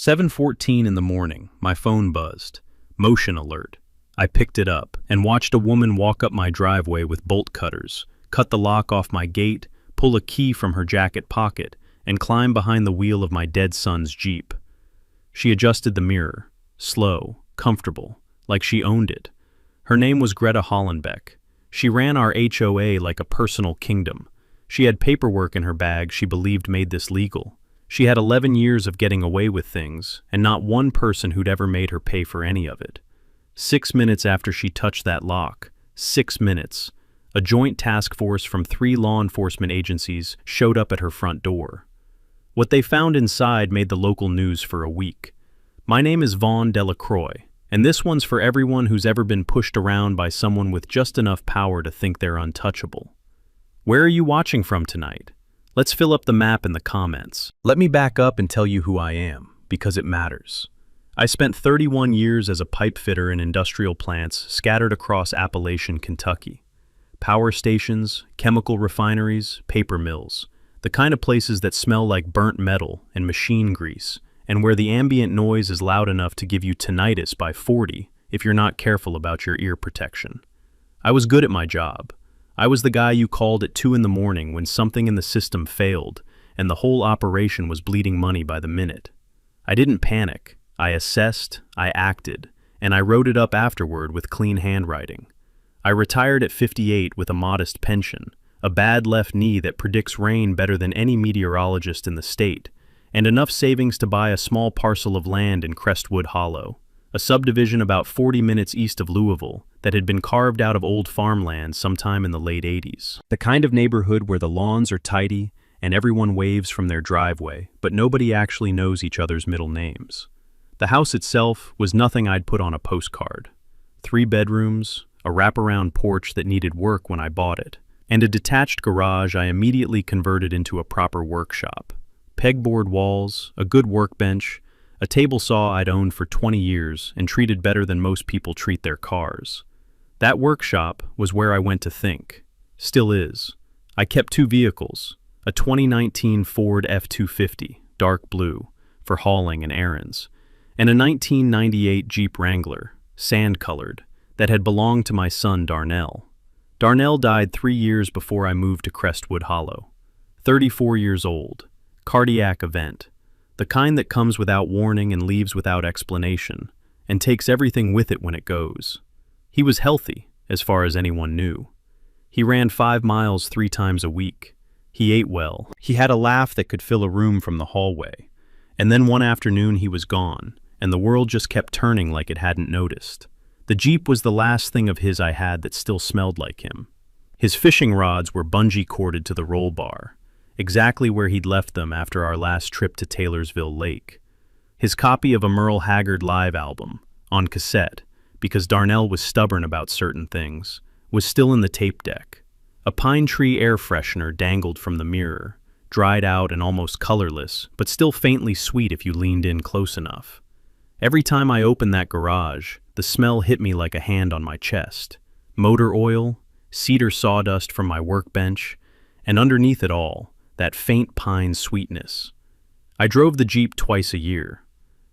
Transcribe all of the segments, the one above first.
7:14 in the morning, my phone buzzed. Motion alert. I picked it up and watched a woman walk up my driveway with bolt cutters, cut the lock off my gate, pull a key from her jacket pocket, and climb behind the wheel of my dead son's Jeep. She adjusted the mirror, slow, comfortable, like she owned it. Her name was Greta Hollenbeck. She ran our HOA like a personal kingdom. She had paperwork in her bag she believed made this legal. She had 11 years of getting away with things, and not one person who'd ever made her pay for any of it. 6 minutes after she touched that lock, 6 minutes, a joint task force from 3 law enforcement agencies showed up at her front door. What they found inside made the local news for a week. My name is Vaughn Delacroix, and this one's for everyone who's ever been pushed around by someone with just enough power to think they're untouchable. Where are you watching from tonight? Let's fill up the map in the comments. Let me back up and tell you who I am, because it matters. I spent 31 years as a pipe fitter in industrial plants scattered across Appalachian Kentucky. Power stations, chemical refineries, paper mills, the kind of places that smell like burnt metal and machine grease, and where the ambient noise is loud enough to give you tinnitus by 40 if you're not careful about your ear protection. I was good at my job. I was the guy you called at 2 in the morning when something in the system failed and the whole operation was bleeding money by the minute. I didn't panic. I assessed, I acted, and I wrote it up afterward with clean handwriting. I retired at 58 with a modest pension, a bad left knee that predicts rain better than any meteorologist in the state, and enough savings to buy a small parcel of land in Crestwood Hollow, a subdivision about 40 minutes east of Louisville that had been carved out of old farmland sometime in the late 80s. The kind of neighborhood where the lawns are tidy and everyone waves from their driveway, but nobody actually knows each other's middle names. The house itself was nothing I'd put on a postcard. 3 bedrooms, a wraparound porch that needed work when I bought it, and a detached garage I immediately converted into a proper workshop. Pegboard walls, a good workbench, a table saw I'd owned for 20 years and treated better than most people treat their cars. That workshop was where I went to think. Still is. I kept 2 vehicles, a 2019 Ford F-250, dark blue, for hauling and errands, and a 1998 Jeep Wrangler, sand-colored, that had belonged to my son Darnell. Darnell died 3 years before I moved to Crestwood Hollow. 34 years old. Cardiac event. The kind that comes without warning and leaves without explanation, and takes everything with it when it goes. He was healthy, as far as anyone knew. He ran 5 miles 3 times a week. He ate well. He had a laugh that could fill a room from the hallway. And then one afternoon he was gone, and the world just kept turning like it hadn't noticed. The Jeep was the last thing of his I had that still smelled like him. His fishing rods were bungee corded to the roll bar, exactly where he'd left them after our last trip to Taylorsville Lake. His copy of a Merle Haggard live album, on cassette, because Darnell was stubborn about certain things, was still in the tape deck. A pine tree air freshener dangled from the mirror, dried out and almost colorless, but still faintly sweet if you leaned in close enough. Every time I opened that garage, the smell hit me like a hand on my chest. Motor oil, cedar sawdust from my workbench, and underneath it all, that faint pine sweetness. I drove the Jeep twice a year.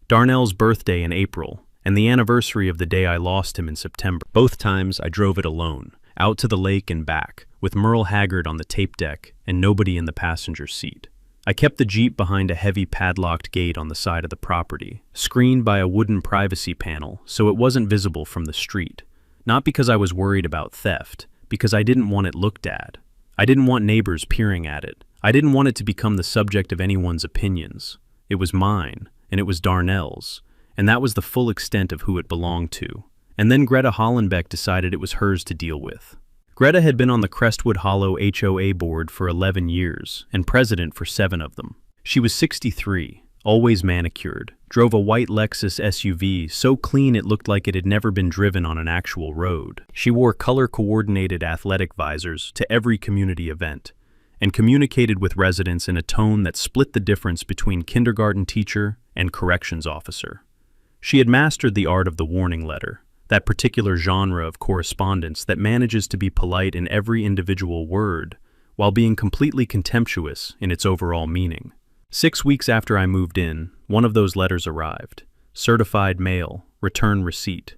Darnell's birthday in April, and the anniversary of the day I lost him in September. Both times I drove it alone, out to the lake and back, with Merle Haggard on the tape deck and nobody in the passenger seat. I kept the Jeep behind a heavy padlocked gate on the side of the property, screened by a wooden privacy panel so it wasn't visible from the street. Not because I was worried about theft, because I didn't want it looked at. I didn't want neighbors peering at it. I didn't want it to become the subject of anyone's opinions. It was mine, and it was Darnell's, and that was the full extent of who it belonged to. And then Greta Hollenbeck decided it was hers to deal with. Greta had been on the Crestwood Hollow HOA board for 11 years, and president for 7 of them. She was 63, always manicured, drove a white Lexus SUV so clean it looked like it had never been driven on an actual road. She wore color-coordinated athletic visors to every community event, and communicated with residents in a tone that split the difference between kindergarten teacher and corrections officer. She had mastered the art of the warning letter, that particular genre of correspondence that manages to be polite in every individual word, while being completely contemptuous in its overall meaning. 6 weeks after I moved in, one of those letters arrived. Certified mail, return receipt.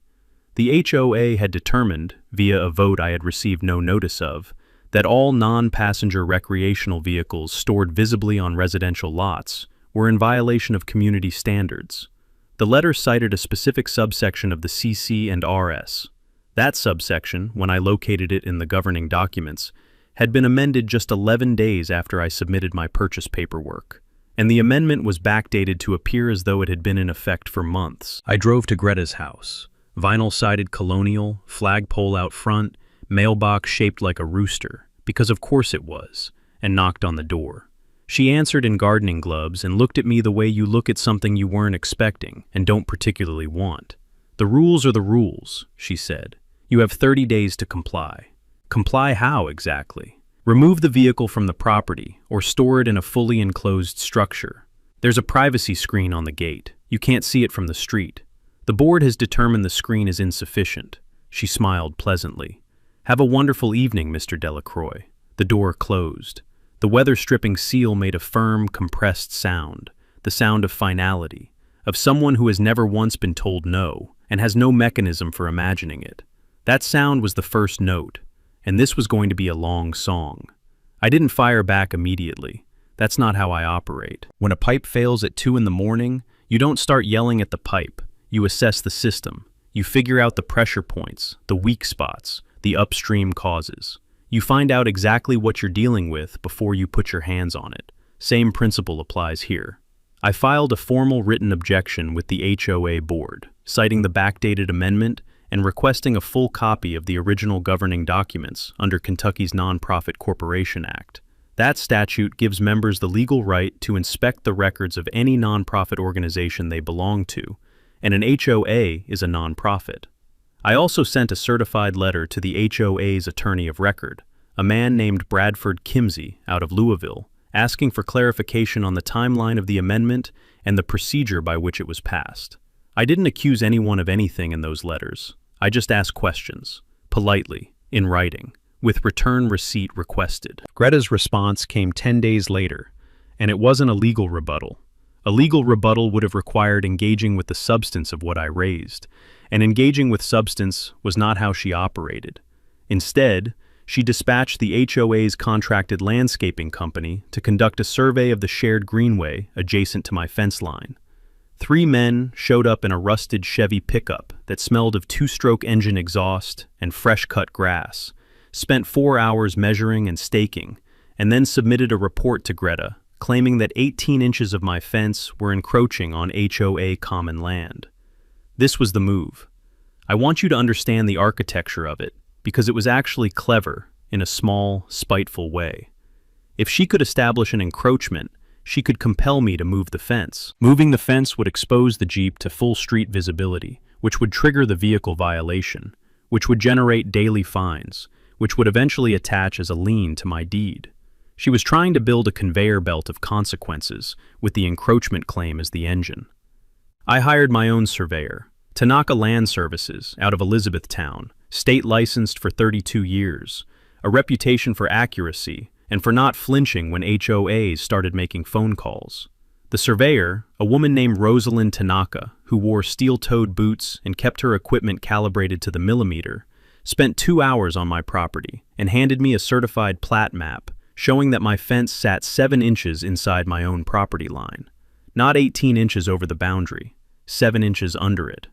The HOA had determined, via a vote I had received no notice of, that all non-passenger recreational vehicles stored visibly on residential lots were in violation of community standards. The letter cited a specific subsection of the CC and RS. That subsection, when I located it in the governing documents, had been amended just 11 days after I submitted my purchase paperwork, and the amendment was backdated to appear as though it had been in effect for months. I drove to Greta's house. Vinyl-sided colonial, flagpole out front, mailbox shaped like a rooster, because of course it was, and knocked on the door. She answered in gardening gloves and looked at me the way you look at something you weren't expecting and don't particularly want. "The rules are the rules," she said. "You have 30 days to comply." Comply how, exactly? Remove the vehicle from the property or store it in a fully enclosed structure. There's a privacy screen on the gate. You can't see it from the street. The board has determined the screen is insufficient. She smiled pleasantly. "Have a wonderful evening, Mr. Delacroix." The door closed. The weather-stripping seal made a firm, compressed sound, the sound of finality, of someone who has never once been told no and has no mechanism for imagining it. That sound was the first note, and this was going to be a long song. I didn't fire back immediately. That's not how I operate. When a pipe fails at 2 in the morning, you don't start yelling at the pipe. You assess the system. You figure out the pressure points, the weak spots, the upstream causes. You find out exactly what you're dealing with before you put your hands on it. Same principle applies here. I filed a formal written objection with the HOA board, citing the backdated amendment and requesting a full copy of the original governing documents under Kentucky's Nonprofit Corporation Act. That statute gives members the legal right to inspect the records of any nonprofit organization they belong to, and an HOA is a nonprofit. I also sent a certified letter to the HOA's attorney of record, a man named Bradford Kimsey out of Louisville, asking for clarification on the timeline of the amendment and the procedure by which it was passed. I didn't accuse anyone of anything in those letters. I just asked questions, politely, in writing, with return receipt requested. Greta's response came 10 days later, and it wasn't a legal rebuttal. A legal rebuttal would have required engaging with the substance of what I raised, and engaging with substance was not how she operated. Instead, she dispatched the HOA's contracted landscaping company to conduct a survey of the shared greenway adjacent to my fence line. 3 men showed up in a rusted Chevy pickup that smelled of 2-stroke engine exhaust and fresh-cut grass, spent 4 hours measuring and staking, and then submitted a report to Greta, claiming that 18 inches of my fence were encroaching on HOA common land. This was the move. I want you to understand the architecture of it, because it was actually clever in a small, spiteful way. If she could establish an encroachment, she could compel me to move the fence. Moving the fence would expose the Jeep to full street visibility, which would trigger the vehicle violation, which would generate daily fines, which would eventually attach as a lien to my deed. She was trying to build a conveyor belt of consequences, with the encroachment claim as the engine. I hired my own surveyor, Tanaka Land Services, out of Elizabethtown, state licensed for 32 years, a reputation for accuracy and for not flinching when HOAs started making phone calls. The surveyor, a woman named Rosalind Tanaka, who wore steel-toed boots and kept her equipment calibrated to the millimeter, spent 2 hours on my property and handed me a certified plat map showing that my fence sat 7 inches inside my own property line. Not 18 inches over the boundary, 7 inches under it.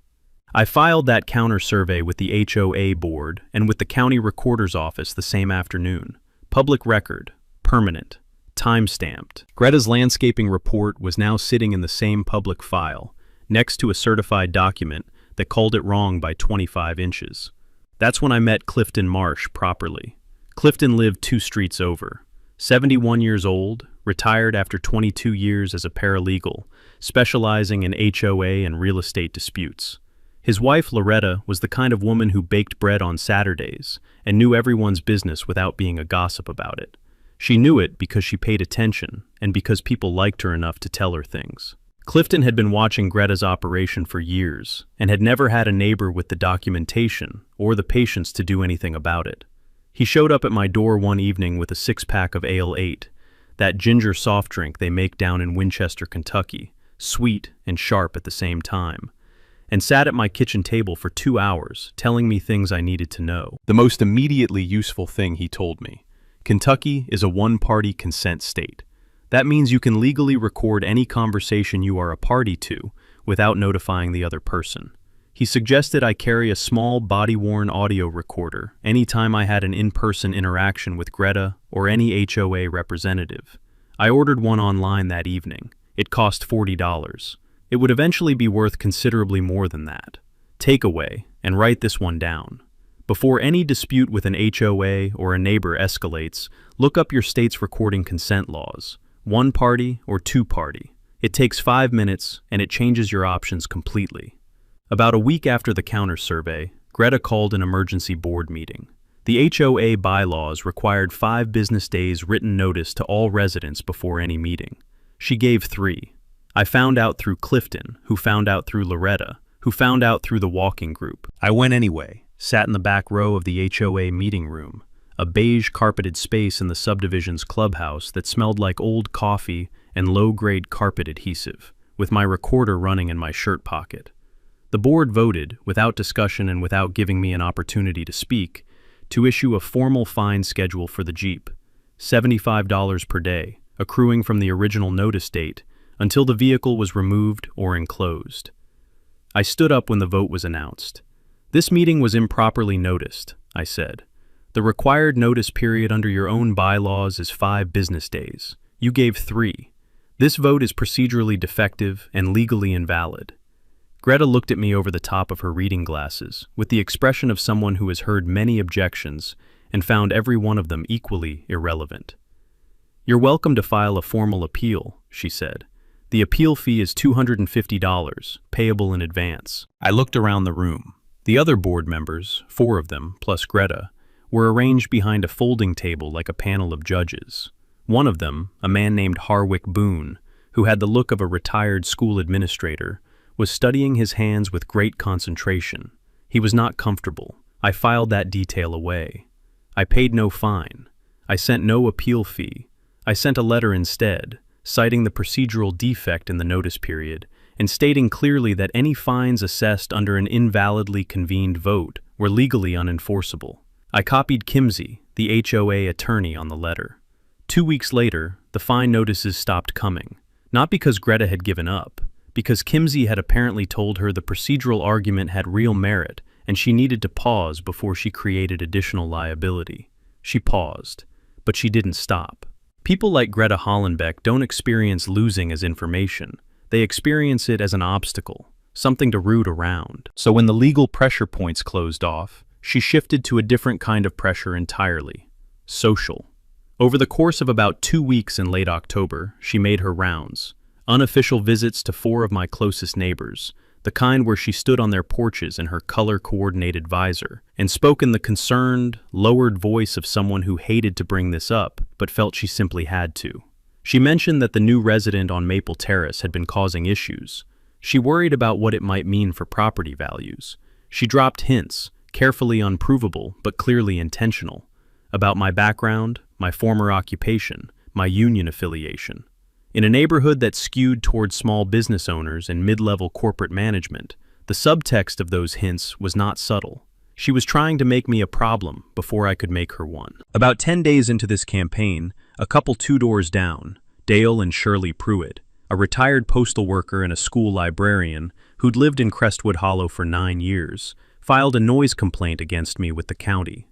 I filed that counter-survey with the HOA board and with the county recorder's office the same afternoon. Public record, permanent, time-stamped. Greta's landscaping report was now sitting in the same public file, next to a certified document that called it wrong by 25 inches. That's when I met Clifton Marsh properly. Clifton lived 2 streets over. 71 years old, retired after 22 years as a paralegal, specializing in HOA and real estate disputes. His wife, Loretta, was the kind of woman who baked bread on Saturdays and knew everyone's business without being a gossip about it. She knew it because she paid attention and because people liked her enough to tell her things. Clifton had been watching Greta's operation for years and had never had a neighbor with the documentation or the patience to do anything about it. He showed up at my door one evening with a 6-pack of Ale 8, that ginger soft drink they make down in Winchester, Kentucky, sweet and sharp at the same time, and sat at my kitchen table for 2 hours, telling me things I needed to know. The most immediately useful thing he told me: Kentucky is a one-party consent state. That means you can legally record any conversation you are a party to without notifying the other person. He suggested I carry a small body-worn audio recorder anytime I had an in-person interaction with Greta or any HOA representative. I ordered one online that evening. It cost $40. It would eventually be worth considerably more than that. Takeaway, and write this one down. Before any dispute with an HOA or a neighbor escalates, look up your state's recording consent laws. One party or two party. It takes 5 minutes and it changes your options completely. About a week after the counter survey, Greta called an emergency board meeting. The HOA bylaws required 5 business days written notice to all residents before any meeting. She gave 3. I found out through Clifton, who found out through Loretta, who found out through the walking group. I went anyway, sat in the back row of the HOA meeting room, a beige carpeted space in the subdivision's clubhouse that smelled like old coffee and low-grade carpet adhesive, with my recorder running in my shirt pocket. The board voted, without discussion and without giving me an opportunity to speak, to issue a formal fine schedule for the Jeep, $75 per day, accruing from the original notice date until the vehicle was removed or enclosed. I stood up when the vote was announced. "This meeting was improperly noticed," I said. "The required notice period under your own bylaws is 5 business days. You gave 3. This vote is procedurally defective and legally invalid." Greta looked at me over the top of her reading glasses, with the expression of someone who has heard many objections and found every one of them equally irrelevant. "You're welcome to file a formal appeal," she said. "The appeal fee is $250, payable in advance." I looked around the room. The other board members, 4 of them, plus Greta, were arranged behind a folding table like a panel of judges. One of them, a man named Harwick Boone, who had the look of a retired school administrator, was studying his hands with great concentration. He was not comfortable. I filed that detail away. I paid no fine. I sent no appeal fee. I sent a letter instead, citing the procedural defect in the notice period and stating clearly that any fines assessed under an invalidly convened vote were legally unenforceable. I copied Kimsey, the HOA attorney, on the letter. 2 weeks later, the fine notices stopped coming, not because Greta had given up, because Kimsey had apparently told her the procedural argument had real merit and she needed to pause before she created additional liability. She paused, but she didn't stop. People like Greta Hollenbeck don't experience losing as information. They experience it as an obstacle, something to root around. So when the legal pressure points closed off, she shifted to a different kind of pressure entirely: social. Over the course of about 2 weeks in late October, she made her rounds. Unofficial visits to 4 of my closest neighbors, the kind where she stood on their porches in her color-coordinated visor and spoke in the concerned, lowered voice of someone who hated to bring this up but felt she simply had to. She mentioned that the new resident on Maple Terrace had been causing issues. She worried about what it might mean for property values. She dropped hints, carefully unprovable but clearly intentional, about my background, my former occupation, my union affiliation. In a neighborhood that skewed towards small business owners and mid-level corporate management, the subtext of those hints was not subtle. She was trying to make me a problem before I could make her one. About 10 days into this campaign, a couple 2 doors down, Dale and Shirley Pruitt, a retired postal worker and a school librarian who'd lived in Crestwood Hollow for 9 years, filed a noise complaint against me with the county.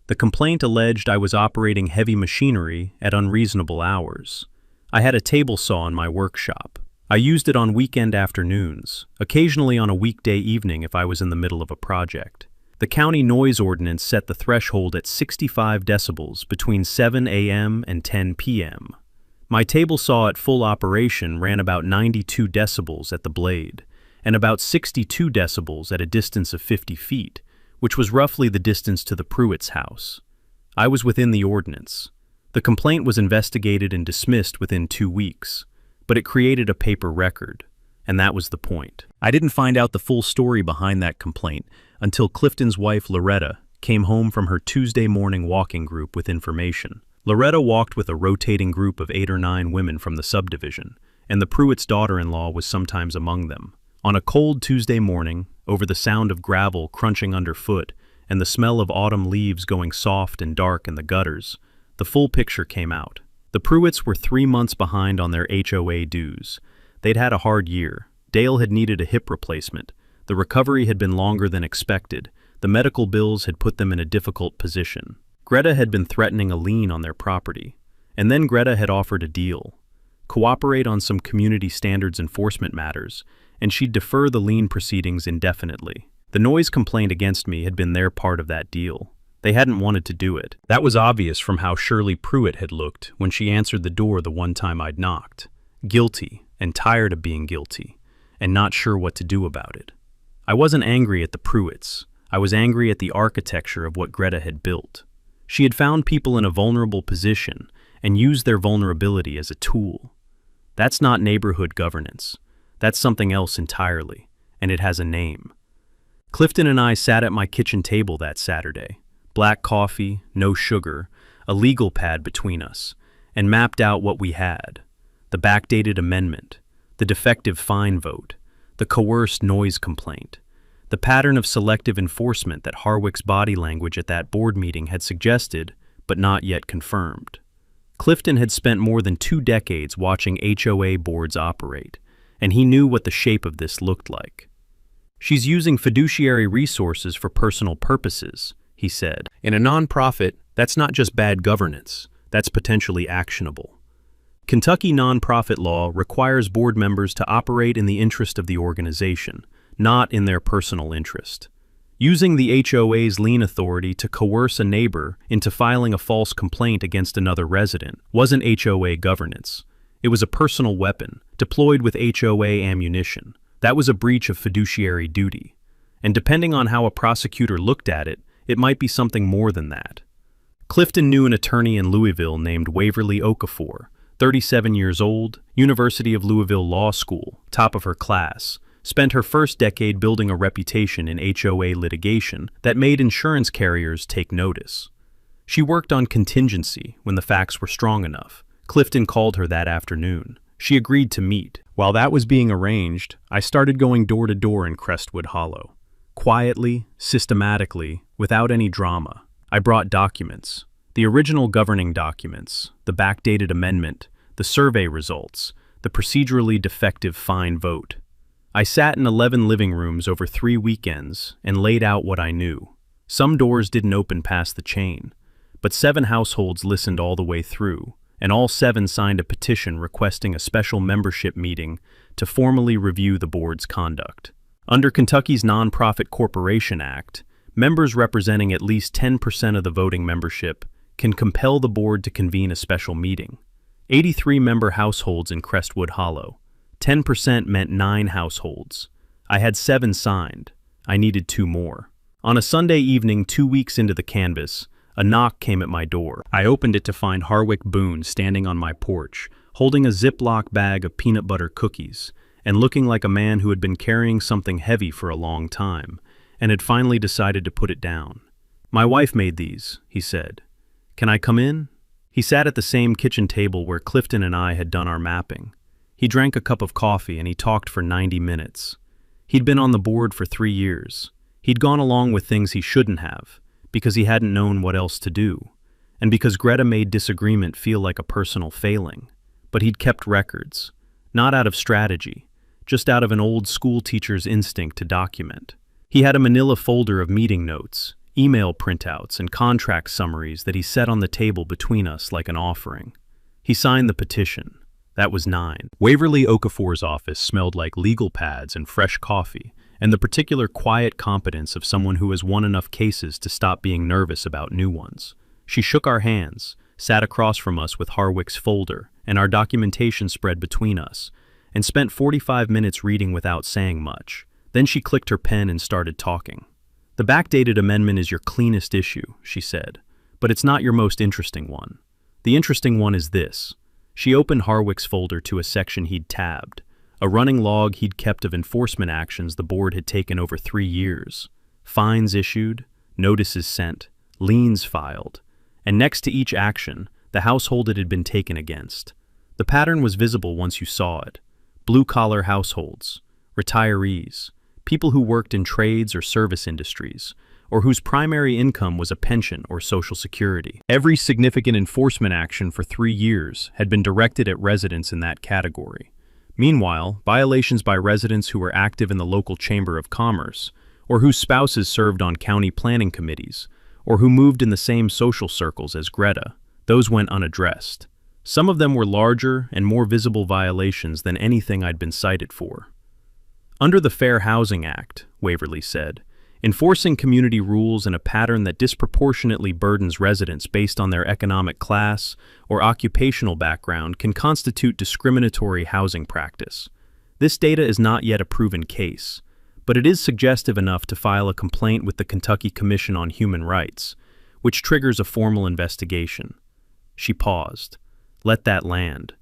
The complaint alleged I was operating heavy machinery at unreasonable hours. I had a table saw in my workshop. I used it on weekend afternoons, occasionally on a weekday evening if I was in the middle of a project. The county noise ordinance set the threshold at 65 decibels between 7 a.m. and 10 p.m. My table saw at full operation ran about 92 decibels at the blade, and about 62 decibels at a distance of 50 feet, which was roughly the distance to the Pruitt's house. I was within the ordinance. The complaint was investigated and dismissed within 2 weeks, but it created a paper record, and that was the point. I didn't find out the full story behind that complaint until Clifton's wife, Loretta, came home from her Tuesday morning walking group with information. Loretta walked with a rotating group of 8 or 9 women from the subdivision, and the Pruitt's daughter-in-law was sometimes among them. On a cold Tuesday morning, over the sound of gravel crunching underfoot and the smell of autumn leaves going soft and dark in the gutters, the full picture came out. The Pruitts were 3 months behind on their HOA dues. They'd had a hard year. Dale had needed a hip replacement. The recovery had been longer than expected. The medical bills had put them in a difficult position. Greta had been threatening a lien on their property. And then Greta had offered a deal. Cooperate on some community standards enforcement matters, and she'd defer the lien proceedings indefinitely. The noise complaint against me had been their part of that deal. They hadn't wanted to do it. That was obvious from how Shirley Pruitt had looked when she answered the door the one time I'd knocked. Guilty, and tired of being guilty, and not sure what to do about it. I wasn't angry at the Pruitts. I was angry at the architecture of what Greta had built. She had found people in a vulnerable position and used their vulnerability as a tool. That's not neighborhood governance. That's something else entirely, and it has a name. Clifton and I sat at my kitchen table that Saturday. Black coffee, no sugar, a legal pad between us, and mapped out what we had. The backdated amendment, the defective fine vote, the coerced noise complaint, the pattern of selective enforcement that Harwick's body language at that board meeting had suggested, but not yet confirmed. Clifton had spent more than 2 decades watching HOA boards operate, and he knew what the shape of this looked like. "She's using fiduciary resources for personal purposes," he said. "In a nonprofit, that's not just bad governance, that's potentially actionable." Kentucky nonprofit law requires board members to operate in the interest of the organization, not in their personal interest. Using the HOA's lien authority to coerce a neighbor into filing a false complaint against another resident wasn't HOA governance. It was a personal weapon, deployed with HOA ammunition. That was a breach of fiduciary duty. And depending on how a prosecutor looked at it, it might be something more than that. Clifton knew an attorney in Louisville named Waverly Okafor, 37 years old, University of Louisville Law School, top of her class, spent her first decade building a reputation in HOA litigation that made insurance carriers take notice. She worked on contingency when the facts were strong enough. Clifton called her that afternoon. She agreed to meet. While that was being arranged, I started going door to door in Crestwood Hollow. Quietly, systematically, without any drama. I brought documents. The original governing documents, the backdated amendment, the survey results, the procedurally defective fine vote. I sat in 11 living rooms over 3 weekends and laid out what I knew. Some doors didn't open past the chain, but 7 households listened all the way through, and all 7 signed a petition requesting a special membership meeting to formally review the board's conduct. Under Kentucky's Nonprofit Corporation Act, members representing at least 10% of the voting membership can compel the board to convene a special meeting. 83 member households in Crestwood Hollow. 10% meant 9 households. I had 7 signed. I needed 2 more. On a Sunday evening 2 weeks into the canvass, a knock came at my door. I opened it to find Harwick Boone standing on my porch, holding a Ziploc bag of peanut butter cookies, and looking like a man who had been carrying something heavy for a long time, and had finally decided to put it down. "My wife made these," he said. "Can I come in?" He sat at the same kitchen table where Clifton and I had done our mapping. He drank a cup of coffee and he talked for 90 minutes. He'd been on the board for 3 years. He'd gone along with things he shouldn't have, because he hadn't known what else to do, and because Greta made disagreement feel like a personal failing. But he'd kept records, not out of strategy, just out of an old school teacher's instinct to document. He had a manila folder of meeting notes, email printouts, and contract summaries that he set on the table between us like an offering. He signed the petition. That was 9. Waverly Okafor's office smelled like legal pads and fresh coffee, and the particular quiet competence of someone who has won enough cases to stop being nervous about new ones. She shook our hands, sat across from us with Harwick's folder and our documentation spread between us, and spent 45 minutes reading without saying much. Then she clicked her pen and started talking. "The backdated amendment is your cleanest issue," she said, "but it's not your most interesting one. The interesting one is this." She opened Harwick's folder to a section he'd tabbed, a running log he'd kept of enforcement actions the board had taken over 3 years. Fines issued, notices sent, liens filed, and next to each action, the household it had been taken against. The pattern was visible once you saw it. Blue-collar households, retirees, people who worked in trades or service industries, or whose primary income was a pension or Social Security. Every significant enforcement action for 3 years had been directed at residents in that category. Meanwhile, violations by residents who were active in the local Chamber of Commerce, or whose spouses served on county planning committees, or who moved in the same social circles as Greta, those went unaddressed. Some of them were larger and more visible violations than anything I'd been cited for. Under the Fair Housing Act, Waverly said, enforcing community rules in a pattern that disproportionately burdens residents based on their economic class or occupational background can constitute discriminatory housing practice. This data is not yet a proven case, but it is suggestive enough to file a complaint with the Kentucky Commission on Human Rights, which triggers a formal investigation. She paused. Let that land.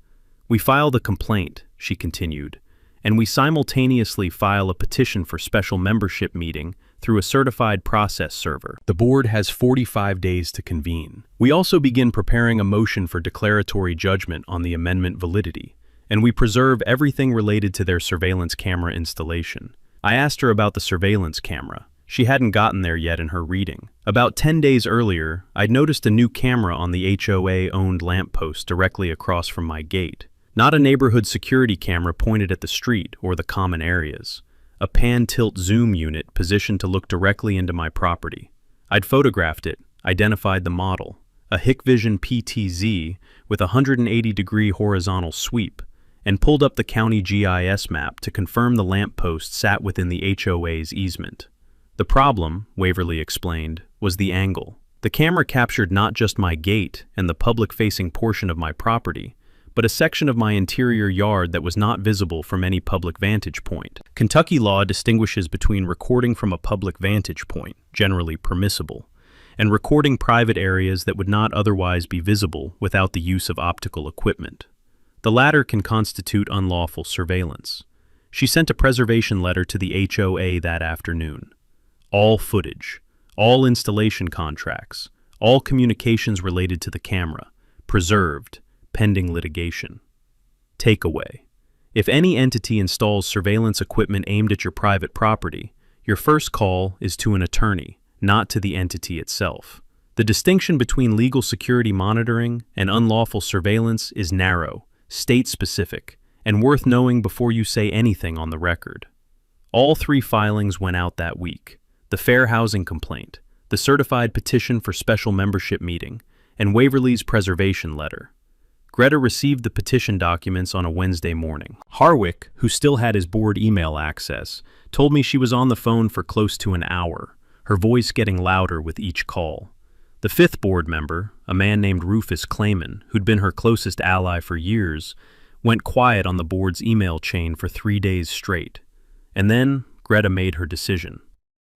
We file the complaint, she continued, and we simultaneously file a petition for special membership meeting through a certified process server. The board has 45 days to convene. We also begin preparing a motion for declaratory judgment on the amendment validity, and we preserve everything related to their surveillance camera installation. I asked her about the surveillance camera. She hadn't gotten there yet in her reading. About 10 days earlier, I'd noticed a new camera on the HOA-owned lamppost directly across from my gate. Not a neighborhood security camera pointed at the street or the common areas. A pan-tilt zoom unit positioned to look directly into my property. I'd photographed it, identified the model, a Hikvision PTZ with a 180-degree horizontal sweep, and pulled up the county GIS map to confirm the lamppost sat within the HOA's easement. The problem, Waverly explained, was the angle. The camera captured not just my gate and the public-facing portion of my property, but a section of my interior yard that was not visible from any public vantage point. Kentucky law distinguishes between recording from a public vantage point, generally permissible, and recording private areas that would not otherwise be visible without the use of optical equipment. The latter can constitute unlawful surveillance. She sent a preservation letter to the HOA that afternoon. All footage, all installation contracts, all communications related to the camera, preserved, pending litigation. Takeaway. If any entity installs surveillance equipment aimed at your private property, your first call is to an attorney, not to the entity itself. The distinction between legal security monitoring and unlawful surveillance is narrow, state-specific, and worth knowing before you say anything on the record. All 3 filings went out that week: the Fair Housing Complaint, the certified petition for special membership meeting, and Waverly's preservation letter. Greta received the petition documents on a Wednesday morning. Harwick, who still had his board email access, told me she was on the phone for close to an hour, her voice getting louder with each call. The 5th board member, a man named Rufus Clayman, who'd been her closest ally for years, went quiet on the board's email chain for 3 days straight. And then Greta made her decision.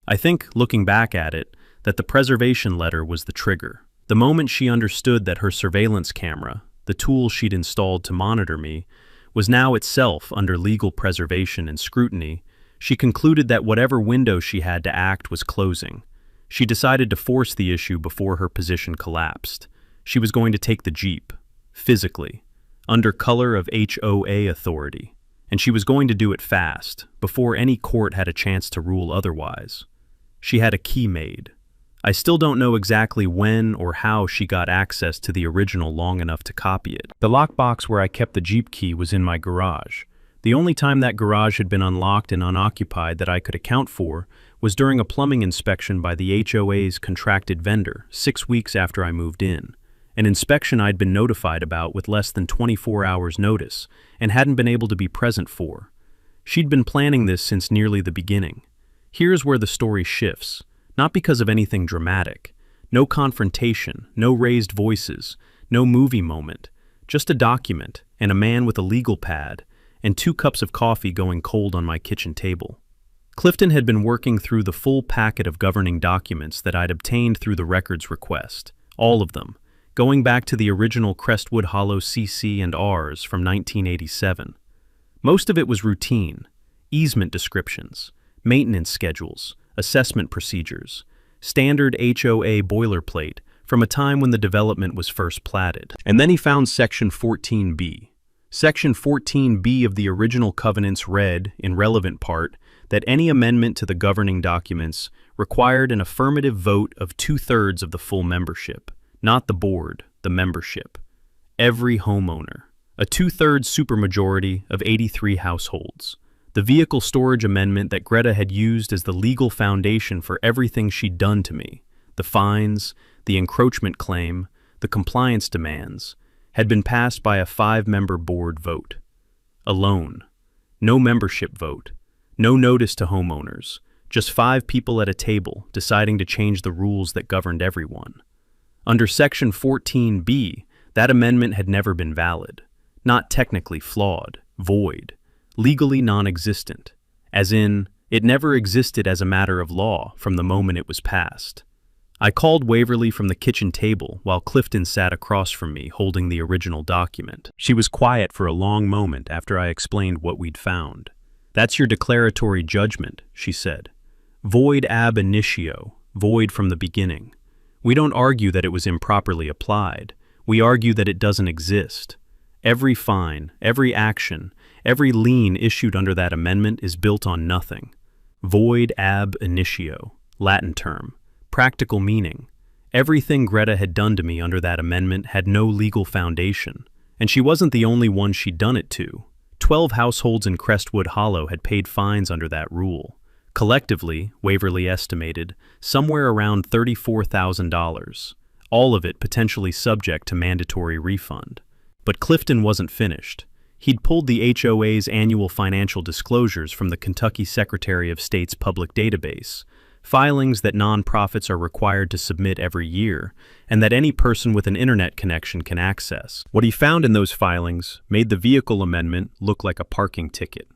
I think, looking back at it, that the preservation letter was the trigger. The moment she understood that her surveillance camera, the tool she'd installed to monitor me, was now itself under legal preservation and scrutiny, she concluded that whatever window she had to act was closing. She decided to force the issue before her position collapsed. She was going to take the Jeep, physically, under color of HOA authority, and she was going to do it fast, before any court had a chance to rule otherwise. She had a key made. I still don't know exactly when or how she got access to the original long enough to copy it. The lockbox where I kept the Jeep key was in my garage. The only time that garage had been unlocked and unoccupied that I could account for was during a plumbing inspection by the HOA's contracted vendor 6 weeks after I moved in, an inspection I'd been notified about with less than 24 hours notice and hadn't been able to be present for. She'd been planning this since nearly the beginning. Here's where the story shifts. Not because of anything dramatic. No confrontation, no raised voices, no movie moment. Just a document and a man with a legal pad and 2 cups of coffee going cold on my kitchen table. Clifton had been working through the full packet of governing documents that I'd obtained through the records request. All of them, going back to the original Crestwood Hollow CC and Rs from 1987. Most of it was routine: easement descriptions, maintenance schedules, assessment procedures, standard HOA boilerplate from a time when the development was first platted. And then he found Section 14B, Section 14B of the original covenants read, in relevant part, that any amendment to the governing documents required an affirmative vote of 2/3 of the full membership, not the board, the membership. Every homeowner. A 2/3 supermajority of 83 households. The vehicle storage amendment that Greta had used as the legal foundation for everything she'd done to me, the fines, the encroachment claim, the compliance demands, had been passed by a 5-member board vote. Alone. No membership vote. No notice to homeowners. Just 5 people at a table deciding to change the rules that governed everyone. Under Section 14B, that amendment had never been valid. Not technically flawed, void, legally non-existent. As in, it never existed as a matter of law from the moment it was passed. I called Waverly from the kitchen table while Clifton sat across from me holding the original document. She was quiet for a long moment after I explained what we'd found. "That's your declaratory judgment," she said. "Void ab initio, void from the beginning. We don't argue that it was improperly applied. We argue that it doesn't exist. Every fine, every action, every lien issued under that amendment is built on nothing. Void ab initio, Latin term. Practical meaning. Everything Greta had done to me under that amendment had no legal foundation, and she wasn't the only one she'd done it to. 12 households in Crestwood Hollow had paid fines under that rule. Collectively, Waverly estimated, somewhere around $34,000, all of it potentially subject to mandatory refund. But Clifton wasn't finished. He'd pulled the HOA's annual financial disclosures from the Kentucky Secretary of State's public database, filings that nonprofits are required to submit every year, and that any person with an internet connection can access. What he found in those filings made the vehicle amendment look like a parking ticket.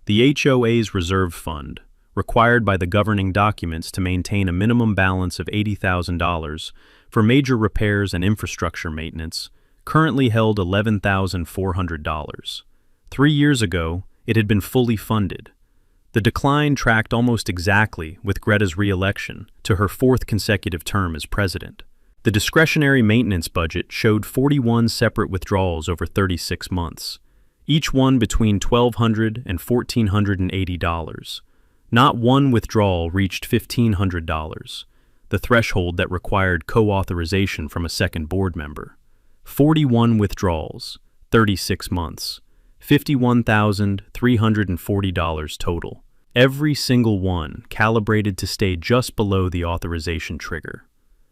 The HOA's reserve fund, required by the governing documents to maintain a minimum balance of $80,000 for major repairs and infrastructure maintenance, currently held $11,400. 3 years ago, it had been fully funded. The decline tracked almost exactly with Greta's re-election to her 4th consecutive term as president. The discretionary maintenance budget showed 41 separate withdrawals over 36 months, each one between $1,200 and $1,480. Not one withdrawal reached $1,500, the threshold that required co-authorization from a second board member. 41 withdrawals, 36 months. $51,340 total. Every single one calibrated to stay just below the authorization trigger.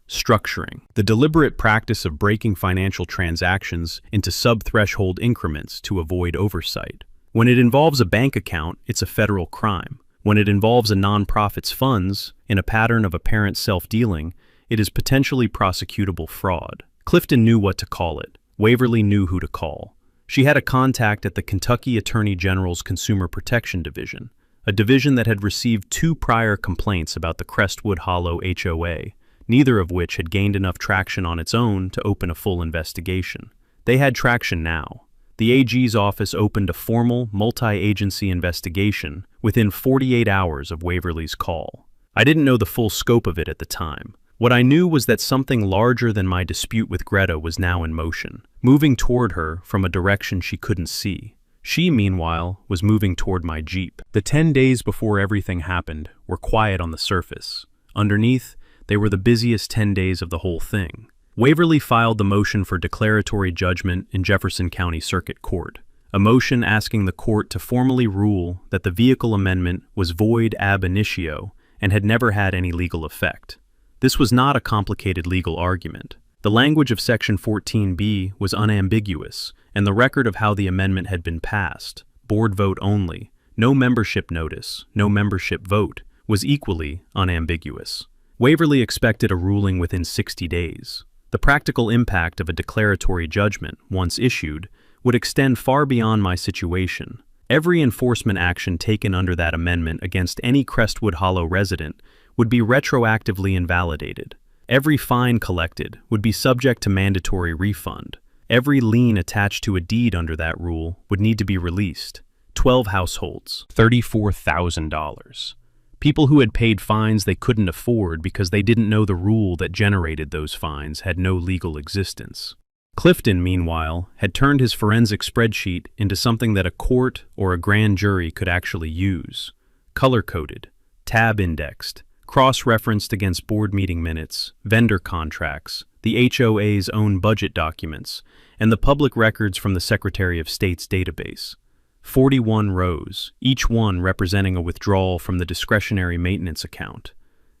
Structuring. The deliberate practice of breaking financial transactions into sub-threshold increments to avoid oversight. When it involves a bank account, it's a federal crime. When it involves a nonprofit's funds, in a pattern of apparent self-dealing, it is potentially prosecutable fraud. Clifton knew what to call it. Waverly knew who to call. She had a contact at the Kentucky Attorney General's Consumer Protection Division, a division that had received 2 prior complaints about the Crestwood Hollow HOA, neither of which had gained enough traction on its own to open a full investigation. They had traction now. The AG's office opened a formal, multi-agency investigation within 48 hours of Waverly's call. I didn't know the full scope of it at the time. What I knew was that something larger than my dispute with Greta was now in motion, moving toward her from a direction she couldn't see. She, meanwhile, was moving toward my Jeep. The 10 days before everything happened were quiet on the surface. Underneath, they were the busiest 10 days of the whole thing. Waverly filed the motion for declaratory judgment in Jefferson County Circuit Court, a motion asking the court to formally rule that the vehicle amendment was void ab initio and had never had any legal effect. This was not a complicated legal argument. The language of Section 14B was unambiguous, and the record of how the amendment had been passed, board vote only, no membership notice, no membership vote, was equally unambiguous. Waverly expected a ruling within 60 days. The practical impact of a declaratory judgment, once issued, would extend far beyond my situation. Every enforcement action taken under that amendment against any Crestwood Hollow resident would be retroactively invalidated. Every fine collected would be subject to mandatory refund. Every lien attached to a deed under that rule would need to be released. 12 households, $34,000. People who had paid fines they couldn't afford because they didn't know the rule that generated those fines had no legal existence. Clifton, meanwhile, had turned his forensic spreadsheet into something that a court or a grand jury could actually use. Color-coded, tab-indexed, cross-referenced against board meeting minutes, vendor contracts, the HOA's own budget documents, and the public records from the Secretary of State's database. 41 rows, each one representing a withdrawal from the discretionary maintenance account.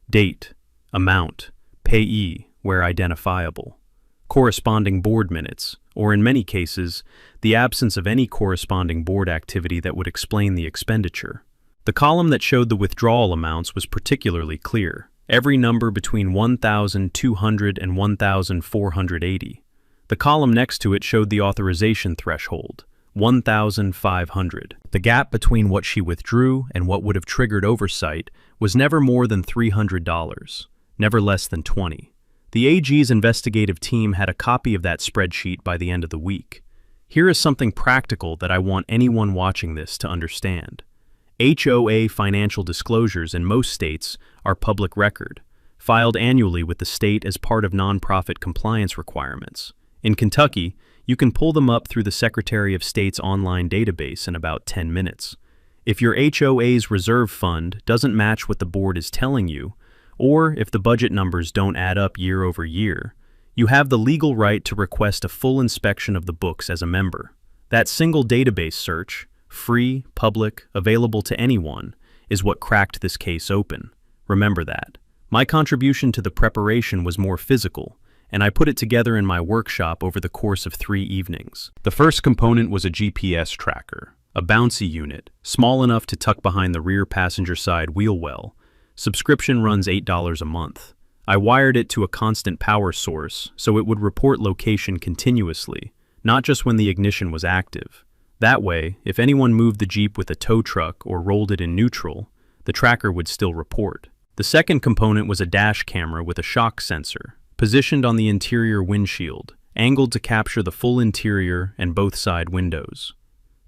Date, amount, payee, where identifiable. Corresponding board minutes, or in many cases, the absence of any corresponding board activity that would explain the expenditure. The column that showed the withdrawal amounts was particularly clear, every number between 1,200 and 1,480. The column next to it showed the authorization threshold, 1,500. The gap between what she withdrew and what would have triggered oversight was never more than $300, never less than 20. The AG's investigative team had a copy of that spreadsheet by the end of the week. Here is something practical that I want anyone watching this to understand. HOA financial disclosures in most states are public record, filed annually with the state as part of nonprofit compliance requirements. In Kentucky, you can pull them up through the Secretary of State's online database in about 10 minutes. If your HOA's reserve fund doesn't match what the board is telling you, or if the budget numbers don't add up year over year, you have the legal right to request a full inspection of the books as a member. That single database search, free, public, available to anyone, is what cracked this case open. Remember that. My contribution to the preparation was more physical, and I put it together in my workshop over the course of 3 evenings. The first component was a GPS tracker, a bouncy unit, small enough to tuck behind the rear passenger side wheel well. Subscription runs $8 a month. I wired it to a constant power source so it would report location continuously, not just when the ignition was active. That way, if anyone moved the Jeep with a tow truck or rolled it in neutral, the tracker would still report. The second component was a dash camera with a shock sensor, positioned on the interior windshield, angled to capture the full interior and both side windows.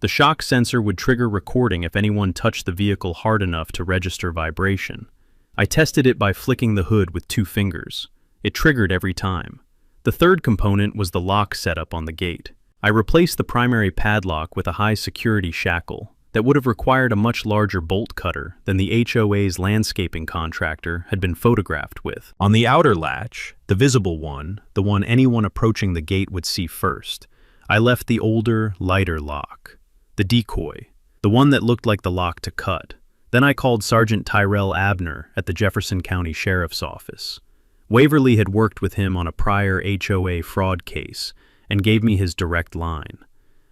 The shock sensor would trigger recording if anyone touched the vehicle hard enough to register vibration. I tested it by flicking the hood with 2 fingers. It triggered every time. The third component was the lock setup on the gate. I replaced the primary padlock with a high-security shackle that would have required a much larger bolt cutter than the HOA's landscaping contractor had been photographed with. On the outer latch, the visible one, the one anyone approaching the gate would see first, I left the older, lighter lock. The decoy, the one that looked like the lock to cut. Then I called Sergeant Tyrell Abner at the Jefferson County Sheriff's Office. Waverly had worked with him on a prior HOA fraud case and gave me his direct line.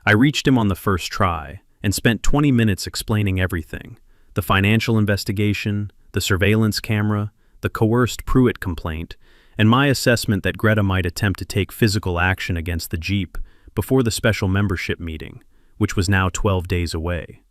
I reached him on the first try and spent 20 minutes explaining everything: the financial investigation, the surveillance camera, the coerced Pruitt complaint, and my assessment that Greta might attempt to take physical action against the Jeep before the special membership meeting, which was now 12 days away.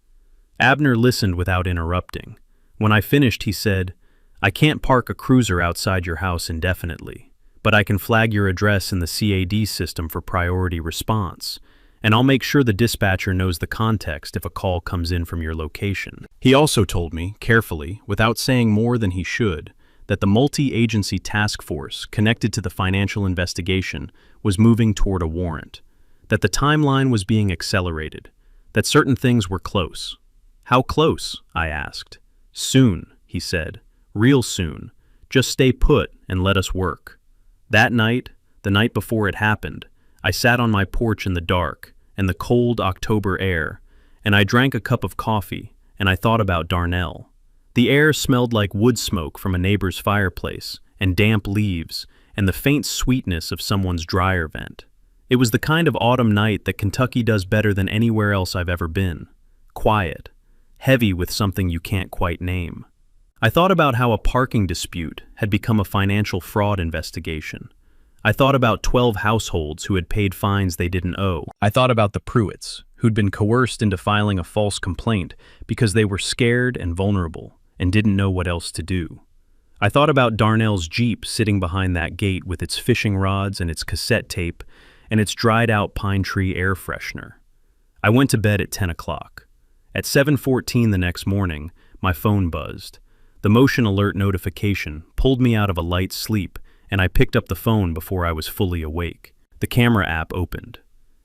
Abner listened without interrupting. When I finished, he said, "I can't park a cruiser outside your house indefinitely, but I can flag your address in the CAD system for priority response, and I'll make sure the dispatcher knows the context if a call comes in from your location." He also told me, carefully, without saying more than he should, that the multi-agency task force connected to the financial investigation was moving toward a warrant, that the timeline was being accelerated, that certain things were close. "How close?" I asked. "Soon," he said. "Real soon. Just stay put and let us work." That night, the night before it happened, I sat on my porch in the dark and the cold October air, and I drank a cup of coffee, and I thought about Darnell. The air smelled like wood smoke from a neighbor's fireplace, and damp leaves, and the faint sweetness of someone's dryer vent. It was the kind of autumn night that Kentucky does better than anywhere else I've ever been. Quiet. Heavy with something you can't quite name. I thought about how a parking dispute had become a financial fraud investigation. I thought about 12 households who had paid fines they didn't owe. I thought about the Pruitts, who'd been coerced into filing a false complaint because they were scared and vulnerable and didn't know what else to do. I thought about Darnell's Jeep sitting behind that gate with its fishing rods and its cassette tape and its dried-out pine tree air freshener. I went to bed at 10 o'clock. At 7:14 the next morning, my phone buzzed. The motion alert notification pulled me out of a light sleep, and I picked up the phone before I was fully awake. The camera app opened,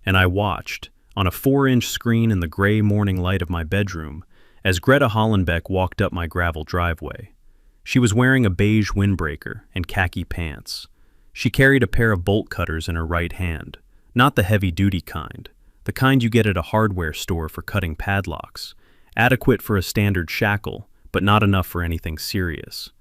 and I watched, on a 4-inch screen in the gray morning light of my bedroom, as Greta Hollenbeck walked up my gravel driveway. She was wearing a beige windbreaker and khaki pants. She carried a pair of bolt cutters in her right hand, not the heavy-duty kind, the kind you get at a hardware store for cutting padlocks, adequate for a standard shackle, but not enough for anything serious.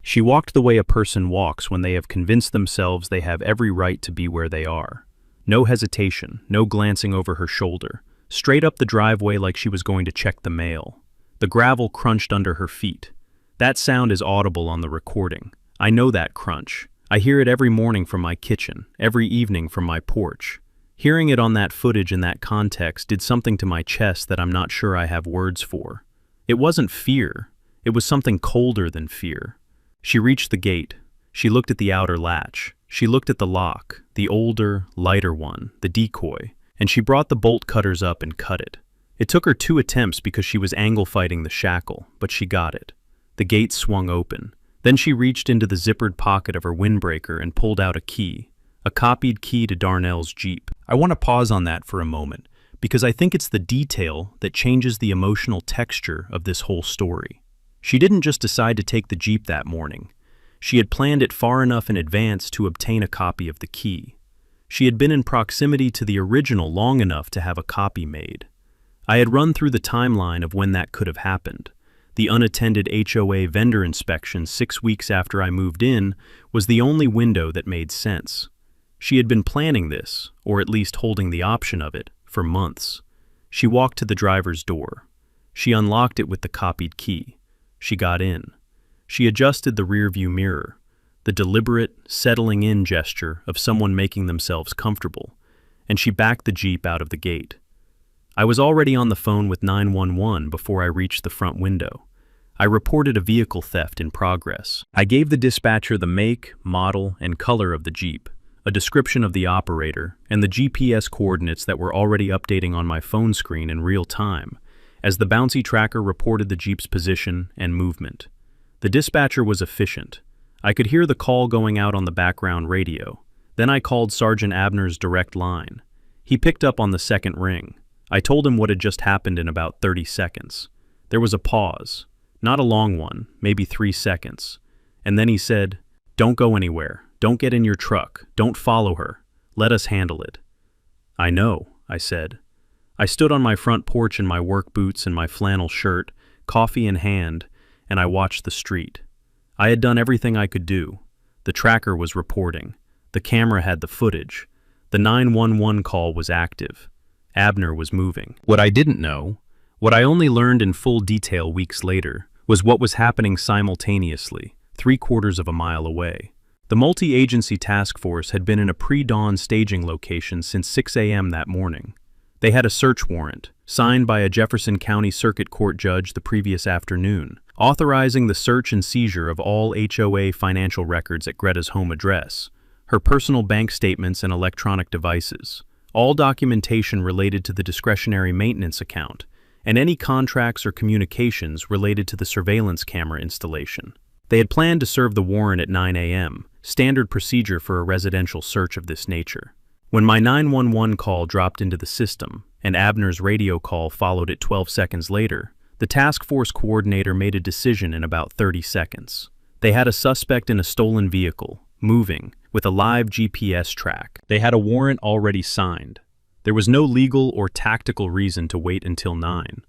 She walked the way a person walks when they have convinced themselves they have every right to be where they are. No hesitation, no glancing over her shoulder, straight up the driveway like she was going to check the mail. The gravel crunched under her feet. That sound is audible on the recording. I know that crunch. I hear it every morning from my kitchen, every evening from my porch. Hearing it on that footage in that context did something to my chest that I'm not sure I have words for. It wasn't fear. It was something colder than fear. She reached the gate. She looked at the outer latch. She looked at the lock, the older, lighter one, the decoy, and she brought the bolt cutters up and cut it. It took her 2 attempts because she was angle fighting the shackle, but she got it. The gate swung open. Then she reached into the zippered pocket of her windbreaker and pulled out a key, a copied key to Darnell's Jeep. I want to pause on that for a moment, because I think it's the detail that changes the emotional texture of this whole story. She didn't just decide to take the Jeep that morning. She had planned it far enough in advance to obtain a copy of the key. She had been in proximity to the original long enough to have a copy made. I had run through the timeline of when that could have happened. The unattended HOA vendor inspection 6 weeks after I moved in was the only window that made sense. She had been planning this, or at least holding the option of it, for months. She walked to the driver's door. She unlocked it with the copied key. She got in. She adjusted the rearview mirror, the deliberate, settling-in gesture of someone making themselves comfortable, and she backed the Jeep out of the gate. I was already on the phone with 911 before I reached the front window. I reported a vehicle theft in progress. I gave the dispatcher the make, model, and color of the Jeep, a description of the operator, and the GPS coordinates that were already updating on my phone screen in real time, as the bouncy tracker reported the Jeep's position and movement. The dispatcher was efficient. I could hear the call going out on the background radio. Then I called Sergeant Abner's direct line. He picked up on the second ring. I told him what had just happened in about 30 seconds. There was a pause. Not a long one, maybe 3 seconds. And then he said, "Don't go anywhere. Don't get in your truck. Don't follow her. Let us handle it." "I know," I said. I stood on my front porch in my work boots and my flannel shirt, coffee in hand, and I watched the street. I had done everything I could do. The tracker was reporting. The camera had the footage. The 911 call was active. Abner was moving. What I didn't know, what I only learned in full detail weeks later, was what was happening simultaneously, 3/4 of a mile away. The multi-agency task force had been in a pre-dawn staging location since 6 a.m. that morning. They had a search warrant, signed by a Jefferson County Circuit Court judge the previous afternoon, authorizing the search and seizure of all HOA financial records at Greta's home address, her personal bank statements and electronic devices, all documentation related to the discretionary maintenance account, and any contracts or communications related to the surveillance camera installation. They had planned to serve the warrant at 9 a.m., standard procedure for a residential search of this nature. When my 911 call dropped into the system, and Abner's radio call followed it 12 seconds later, the task force coordinator made a decision in about 30 seconds. They had a suspect in a stolen vehicle, moving, with a live GPS track. They had a warrant already signed. There was no legal or tactical reason to wait until 9.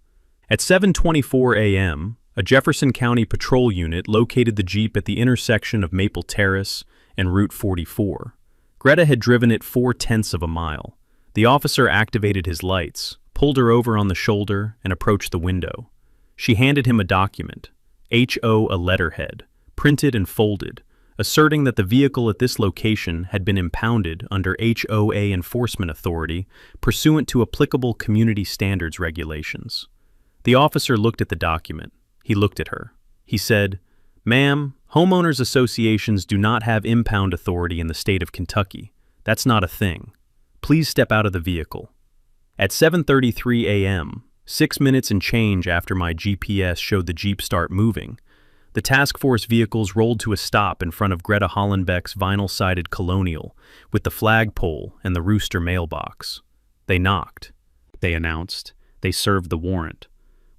At 7:24 a.m., a Jefferson County patrol unit located the Jeep at the intersection of Maple Terrace and Route 44. Greta had driven it 4/10 of a mile. The officer activated his lights, pulled her over on the shoulder, and approached the window. She handed him a document, HO a letterhead, printed and folded, asserting that the vehicle at this location had been impounded under HOA enforcement authority pursuant to applicable community standards regulations. The officer looked at the document. He looked at her. He said, "Ma'am, homeowners associations do not have impound authority in the state of Kentucky. That's not a thing. Please step out of the vehicle." At 7:33 a.m., 6 minutes and change after my GPS showed the Jeep start moving, The task force vehicles rolled to a stop in front of Greta Hollenbeck's vinyl-sided colonial, with the flagpole and the rooster mailbox. They knocked. They announced. They served the warrant.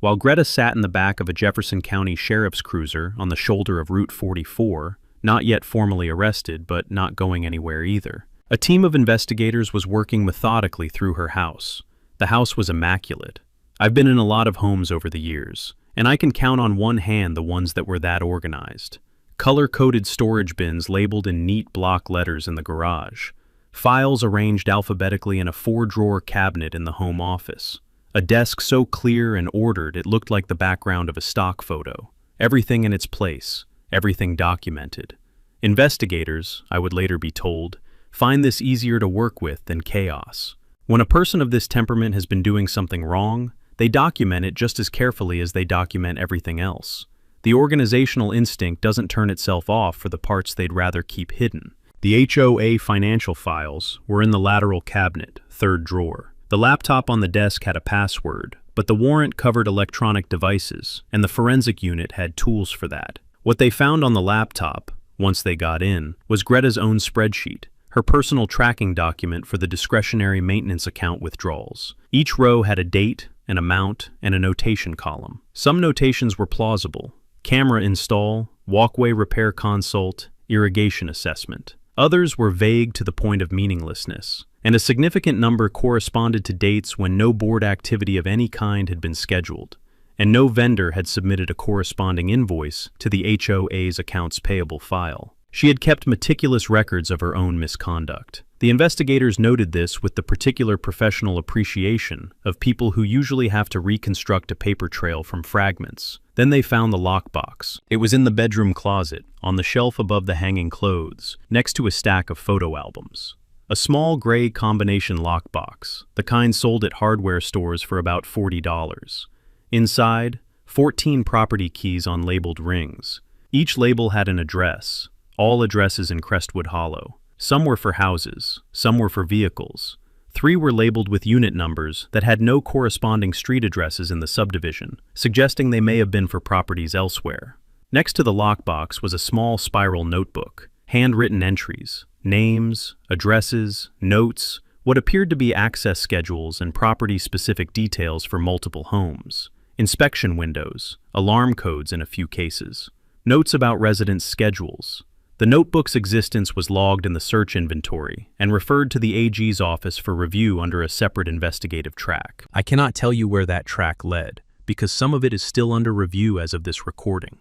While Greta sat in the back of a Jefferson County sheriff's cruiser on the shoulder of Route 44, not yet formally arrested, but not going anywhere either, a team of investigators was working methodically through her house. The house was immaculate. I've been in a lot of homes over the years, and I can count on one hand the ones that were that organized. Color-coded storage bins labeled in neat block letters in the garage. Files arranged alphabetically in a 4-drawer cabinet in the home office. A desk so clear and ordered it looked like the background of a stock photo. Everything in its place, everything documented. Investigators, I would later be told, find this easier to work with than chaos. When a person of this temperament has been doing something wrong, they document it just as carefully as they document everything else. The organizational instinct doesn't turn itself off for the parts they'd rather keep hidden. The HOA financial files were in the lateral cabinet, 3rd drawer. The laptop on the desk had a password, but the warrant covered electronic devices, and the forensic unit had tools for that. What they found on the laptop, once they got in, was Greta's own spreadsheet, her personal tracking document for the discretionary maintenance account withdrawals. Each row had a date, an amount, and a notation column. Some notations were plausible: camera install, walkway repair consult, irrigation assessment. Others were vague to the point of meaninglessness, and a significant number corresponded to dates when no board activity of any kind had been scheduled, and no vendor had submitted a corresponding invoice to the HOA's accounts payable file. She had kept meticulous records of her own misconduct. The investigators noted this with the particular professional appreciation of people who usually have to reconstruct a paper trail from fragments. Then they found the lockbox. It was in the bedroom closet, on the shelf above the hanging clothes, next to a stack of photo albums. A small gray combination lockbox, the kind sold at hardware stores for about $40. Inside, 14 property keys on labeled rings. Each label had an address, all addresses in Crestwood Hollow. Some were for houses, some were for vehicles. 3 were labeled with unit numbers that had no corresponding street addresses in the subdivision, suggesting they may have been for properties elsewhere. Next to the lockbox was a small spiral notebook, handwritten entries, names, addresses, notes, what appeared to be access schedules and property-specific details for multiple homes, inspection windows, alarm codes in a few cases, notes about residents' schedules. The notebook's existence was logged in the search inventory and referred to the AG's office for review under a separate investigative track. I cannot tell you where that track led, because some of it is still under review as of this recording.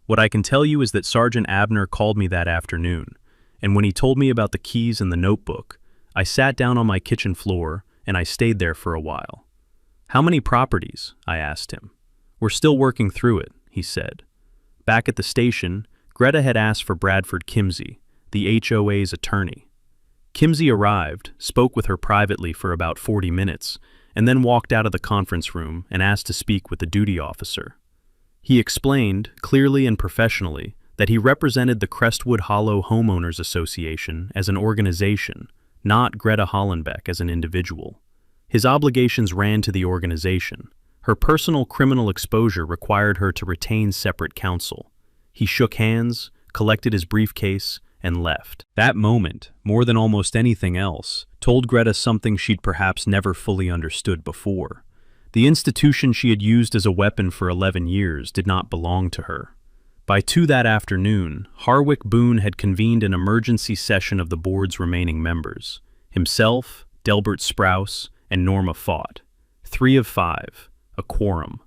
What I can tell you is that Sergeant Abner called me that afternoon, and when he told me about the keys and the notebook, I sat down on my kitchen floor and I stayed there for a while. "How many properties?" I asked him. "We're still working through it," he said. Back at the station, Greta had asked for Bradford Kimsey, the HOA's attorney. Kimsey arrived, spoke with her privately for about 40 minutes, and then walked out of the conference room and asked to speak with the duty officer. He explained, clearly and professionally, that he represented the Crestwood Hollow Homeowners Association as an organization, not Greta Hollenbeck as an individual. His obligations ran to the organization. Her personal criminal exposure required her to retain separate counsel. He shook hands, collected his briefcase, and left. That moment, more than almost anything else, told Greta something she'd perhaps never fully understood before. The institution she had used as a weapon for 11 years did not belong to her. By 2 that afternoon, Harwick Boone had convened an emergency session of the board's remaining members. Himself, Delbert Sprouse, and Norma Fott. 3 of 5, a quorum.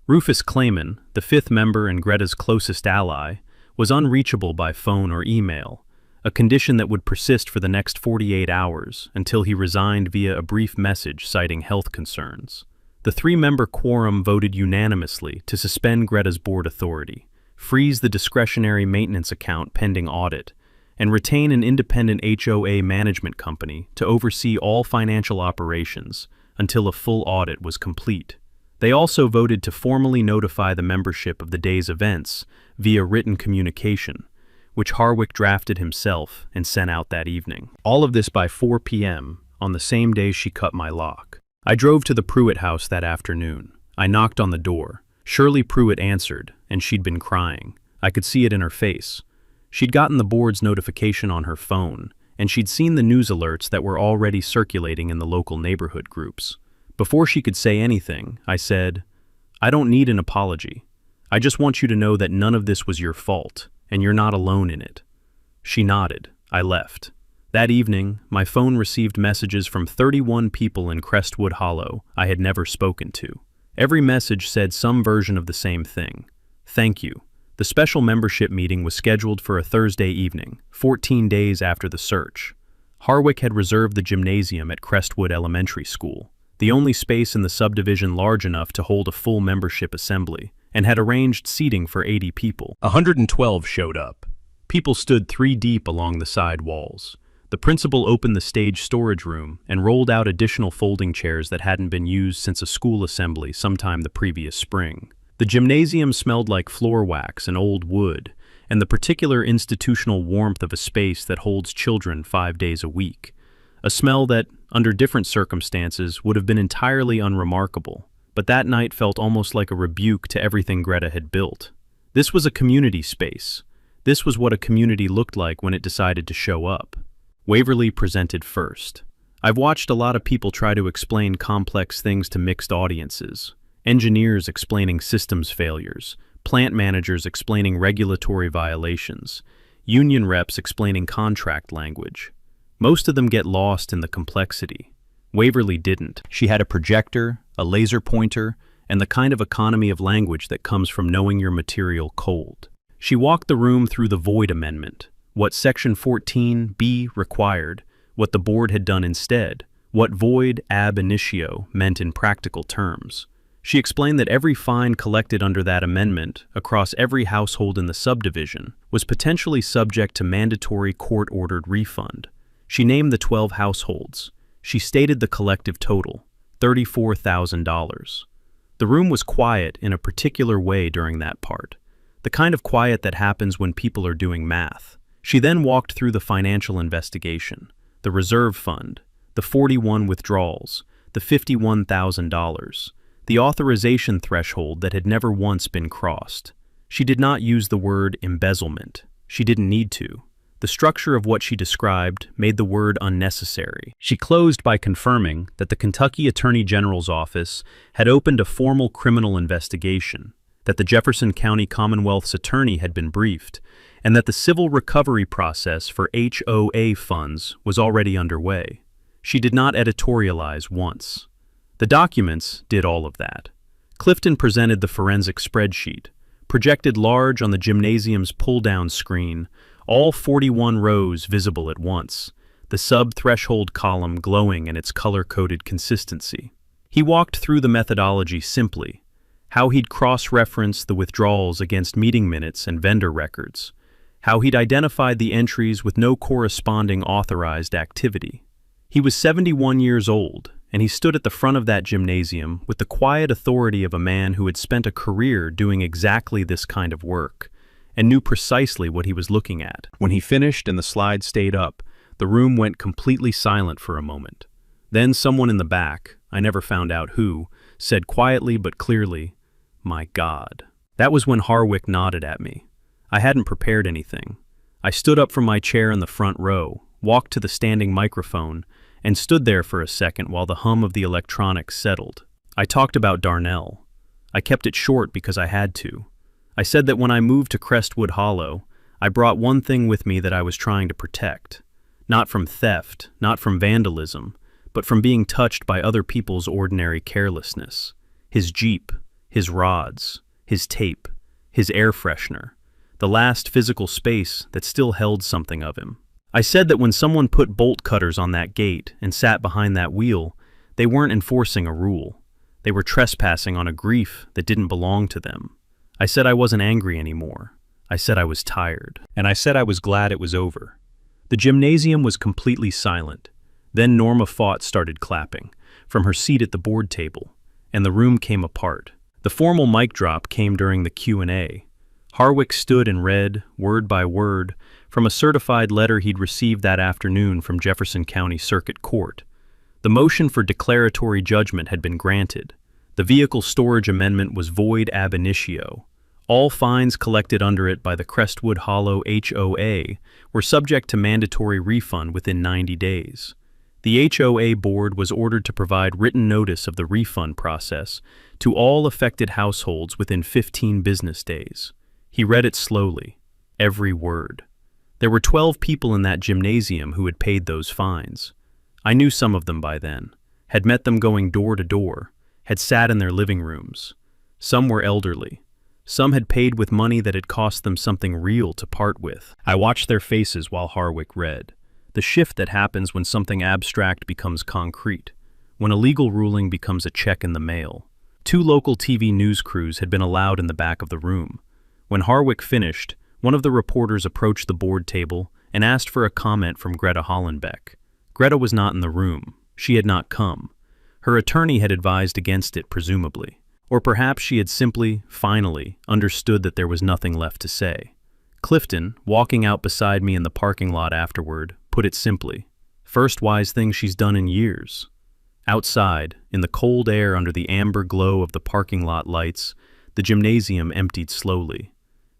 Rufus Clayman, the 5th member and Greta's closest ally, was unreachable by phone or email, a condition that would persist for the next 48 hours until he resigned via a brief message citing health concerns. The 3-member quorum voted unanimously to suspend Greta's board authority, freeze the discretionary maintenance account pending audit, and retain an independent HOA management company to oversee all financial operations until a full audit was complete. They also voted to formally notify the membership of the day's events via written communication, which Harwick drafted himself and sent out that evening. All of this by 4 p.m. on the same day she cut my lock. I drove to the Pruitt house that afternoon. I knocked on the door. Shirley Pruitt answered, and she'd been crying. I could see it in her face. She'd gotten the board's notification on her phone, and she'd seen the news alerts that were already circulating in the local neighborhood groups. Before she could say anything, I said, "I don't need an apology. I just want you to know that none of this was your fault, and you're not alone in it." She nodded. I left. That evening, my phone received messages from 31 people in Crestwood Hollow I had never spoken to. Every message said some version of the same thing. Thank you. The special membership meeting was scheduled for a Thursday evening, 14 days after the search. Harwick had reserved the gymnasium at Crestwood Elementary School, the only space in the subdivision large enough to hold a full membership assembly, and had arranged seating for 80 people. 112 showed up. People stood 3 deep along the side walls. The principal opened the stage storage room and rolled out additional folding chairs that hadn't been used since a school assembly sometime the previous spring. The gymnasium smelled like floor wax and old wood, and the particular institutional warmth of a space that holds children 5 days a week. A smell that, under different circumstances, would have been entirely unremarkable, but that night felt almost like a rebuke to everything Greta had built. This was a community space. This was what a community looked like when it decided to show up. Waverly presented first. I've watched a lot of people try to explain complex things to mixed audiences. Engineers explaining systems failures, plant managers explaining regulatory violations, union reps explaining contract language. Most of them get lost in the complexity. Waverly didn't. She had a projector, a laser pointer, and the kind of economy of language that comes from knowing your material cold. She walked the room through the Void Amendment, what Section 14B required, what the board had done instead, what void ab initio meant in practical terms. She explained that every fine collected under that amendment, across every household in the subdivision, was potentially subject to mandatory court-ordered refund. She named the 12 households. She stated the collective total, $34,000. The room was quiet in a particular way during that part, the kind of quiet that happens when people are doing math. She then walked through the financial investigation, the reserve fund, the 41 withdrawals, the $51,000, the authorization threshold that had never once been crossed. She did not use the word embezzlement. She didn't need to. The structure of what she described made the word unnecessary. She closed by confirming that the Kentucky Attorney General's office had opened a formal criminal investigation, that the Jefferson County Commonwealth's attorney had been briefed, and that the civil recovery process for HOA funds was already underway. She did not editorialize once. The documents did all of that. Clifton presented the forensic spreadsheet, projected large on the gymnasium's pull-down screen, all 41 rows visible at once, the sub-threshold column glowing in its color-coded consistency. He walked through the methodology simply, how he'd cross-referenced the withdrawals against meeting minutes and vendor records, how he'd identified the entries with no corresponding authorized activity. He was 71 years old, and he stood at the front of that gymnasium with the quiet authority of a man who had spent a career doing exactly this kind of work, and knew precisely what he was looking at. When he finished and the slide stayed up, the room went completely silent for a moment. Then someone in the back, I never found out who, said quietly but clearly, "My God." That was when Harwick nodded at me. I hadn't prepared anything. I stood up from my chair in the front row, walked to the standing microphone, and stood there for a second while the hum of the electronics settled. I talked about Darnell. I kept it short because I had to. I said that when I moved to Crestwood Hollow, I brought one thing with me that I was trying to protect. Not from theft, not from vandalism, but from being touched by other people's ordinary carelessness. His Jeep, his rods, his tape, his air freshener, the last physical space that still held something of him. I said that when someone put bolt cutters on that gate and sat behind that wheel, they weren't enforcing a rule. They were trespassing on a grief that didn't belong to them. I said I wasn't angry anymore. I said I was tired. And I said I was glad it was over. The gymnasium was completely silent. Then Norma Fott started clapping, from her seat at the board table, and the room came apart. The formal mic drop came during the Q&A. Harwick stood and read, word by word, from a certified letter he'd received that afternoon from Jefferson County Circuit Court. The motion for declaratory judgment had been granted. The vehicle storage amendment was void ab initio. All fines collected under it by the Crestwood Hollow HOA were subject to mandatory refund within 90 days. The HOA board was ordered to provide written notice of the refund process to all affected households within 15 business days. He read it slowly, every word. There were 12 people in that gymnasium who had paid those fines. I knew some of them by then, had met them going door to door, had sat in their living rooms. Some were elderly. Some had paid with money that had cost them something real to part with. I watched their faces while Harwick read. The shift that happens when something abstract becomes concrete, when a legal ruling becomes a check in the mail. 2 local TV news crews had been allowed in the back of the room. When Harwick finished, one of the reporters approached the board table and asked for a comment from Greta Hollenbeck. Greta was not in the room. She had not come. Her attorney had advised against it, presumably. Or perhaps she had simply, finally, understood that there was nothing left to say. Clifton, walking out beside me in the parking lot afterward, put it simply. First wise thing she's done in years. Outside, in the cold air under the amber glow of the parking lot lights, the gymnasium emptied slowly.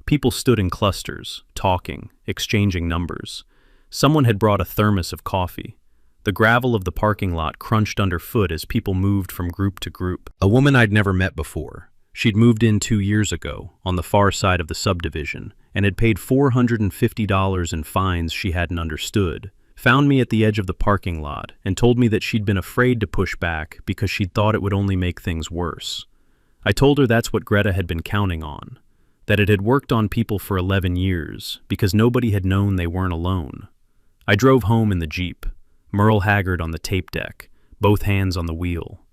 People stood in clusters, talking, exchanging numbers. Someone had brought a thermos of coffee. The gravel of the parking lot crunched underfoot as people moved from group to group. A woman I'd never met before. She'd moved in 2 years ago, on the far side of the subdivision, and had paid $450 in fines she hadn't understood, found me at the edge of the parking lot and told me that she'd been afraid to push back because she'd thought it would only make things worse. I told her that's what Greta had been counting on, that it had worked on people for 11 years because nobody had known they weren't alone. I drove home in the Jeep, Merle Haggard on the tape deck, both hands on the wheel.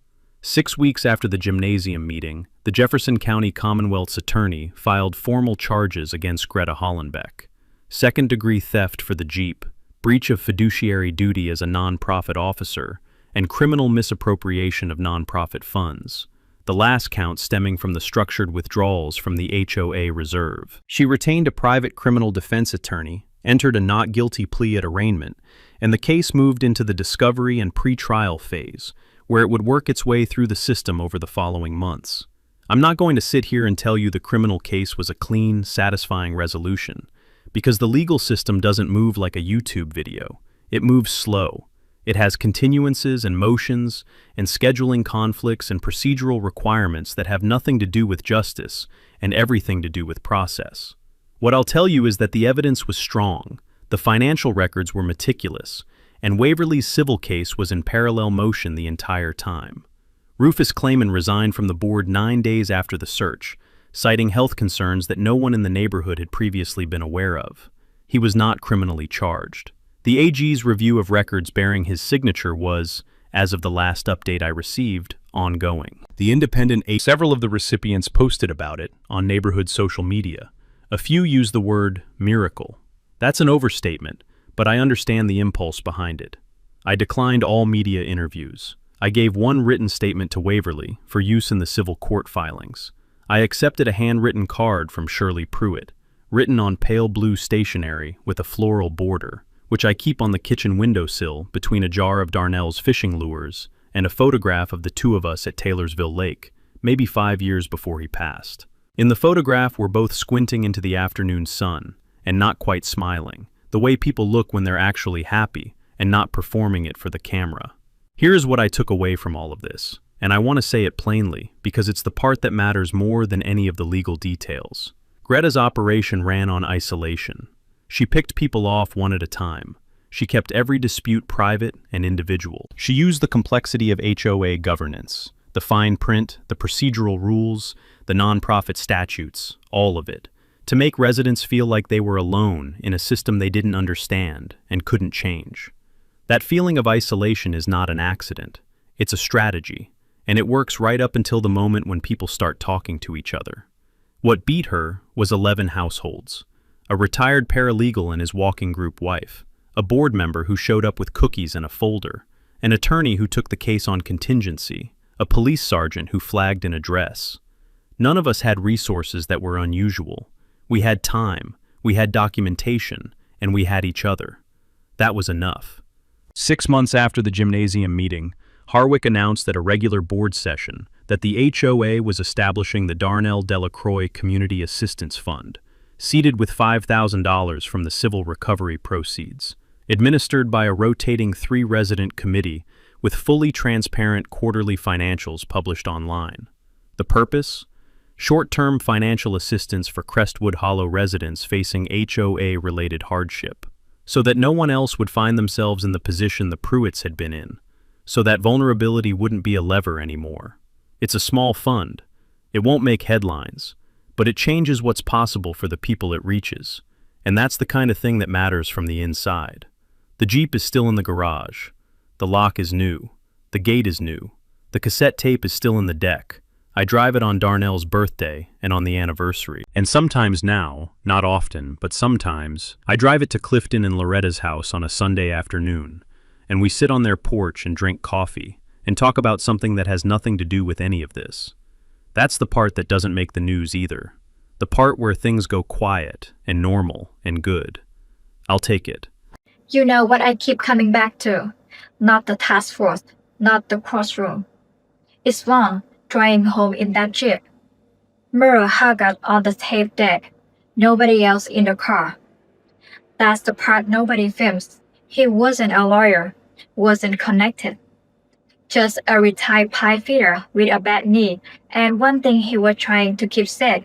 6 weeks after the gymnasium meeting, the Jefferson County Commonwealth's attorney filed formal charges against Greta Hollenbeck. Second-degree theft for the Jeep, breach of fiduciary duty as a nonprofit officer, and criminal misappropriation of nonprofit funds. The last count stemming from the structured withdrawals from the HOA reserve. She retained a private criminal defense attorney, entered a not guilty plea at arraignment, and the case moved into the discovery and pre-trial phase, where it would work its way through the system over the following months. I'm not going to sit here and tell you the criminal case was a clean, satisfying resolution, because the legal system doesn't move like a YouTube video. It moves slow. It has continuances and motions and scheduling conflicts and procedural requirements that have nothing to do with justice and everything to do with process. What I'll tell you is that the evidence was strong, the financial records were meticulous, and Waverly's civil case was in parallel motion the entire time. Rufus Clayman resigned from the board 9 days after the search, citing health concerns that no one in the neighborhood had previously been aware of. He was not criminally charged. The AG's review of records bearing his signature was, as of the last update I received, ongoing. The independent several of the recipients posted about it on neighborhood social media. A few used the word miracle. That's an overstatement, but I understand the impulse behind it. I declined all media interviews. I gave one written statement to Waverly for use in the civil court filings. I accepted a handwritten card from Shirley Pruitt, written on pale blue stationery with a floral border, which I keep on the kitchen windowsill between a jar of Darnell's fishing lures and a photograph of the 2 of us at Taylorsville Lake, maybe 5 years before he passed. In the photograph, we're both squinting into the afternoon sun and not quite smiling, the way people look when they're actually happy and not performing it for the camera. Here's what I took away from all of this, and I want to say it plainly because it's the part that matters more than any of the legal details. Greta's operation ran on isolation. She picked people off one at a time. She kept every dispute private and individual. She used the complexity of HOA governance, the fine print, the procedural rules, the nonprofit statutes, all of it, to make residents feel like they were alone in a system they didn't understand and couldn't change. That feeling of isolation is not an accident. It's a strategy, and it works right up until the moment when people start talking to each other. What beat her was 11 households. A retired paralegal and his walking group wife, a board member who showed up with cookies and a folder, an attorney who took the case on contingency, a police sergeant who flagged an address. None of us had resources that were unusual. We had time, we had documentation, and we had each other. That was enough. 6 months after the gymnasium meeting, Harwick announced at a regular board session that the HOA was establishing the Darnell Delacroix Community Assistance Fund, seeded with $5,000 from the civil recovery proceeds, administered by a rotating 3-resident committee with fully transparent quarterly financials published online. The purpose? Short-term financial assistance for Crestwood Hollow residents facing HOA-related hardship, so that no one else would find themselves in the position the Pruitts had been in, so that vulnerability wouldn't be a lever anymore. It's a small fund. It won't make headlines, but it changes what's possible for the people it reaches, and that's the kind of thing that matters from the inside. The Jeep is still in the garage. The lock is new. The gate is new. The cassette tape is still in the deck. I drive it on Darnell's birthday and on the anniversary. And sometimes now, not often, but sometimes, I drive it to Clifton and Loretta's house on a Sunday afternoon, and we sit on their porch and drink coffee and talk about something that has nothing to do with any of this. That's the part that doesn't make the news either. The part where things go quiet and normal and good. I'll take it. You know what I keep coming back to? Not the task force, not the crossroom. It's Vaughn driving home in that Jeep. Merle Haggard on the tape deck. Nobody else in the car. That's the part nobody films. He wasn't a lawyer, wasn't connected. Just a retired pie feeder with a bad knee and one thing he was trying to keep safe.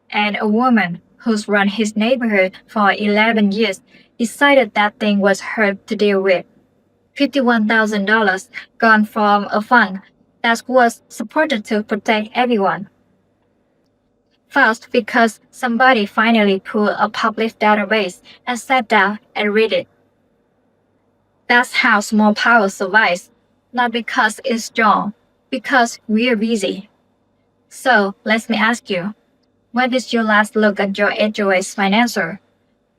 And a woman who's run his neighborhood for 11 years decided that thing was her to deal with. $51,000 gone from a fund that was supported to protect everyone. First, because somebody finally pulled a public database and sat down and read it. That's how small power survives, not because it's strong, because we're busy. So, let me ask you, when did you last look at your HOA's financial?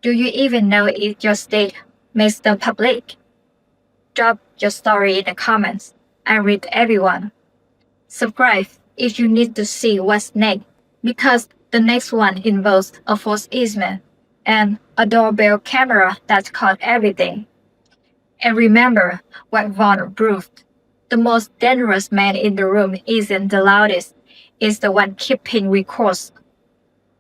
Do you even know if your state makes them public? Drop your story in the comments. I read everyone. Subscribe if you need to see what's next, because the next one involves a false easement and a doorbell camera that caught everything. And remember what Vaughn proved. The most dangerous man in the room isn't the loudest, it's the one keeping records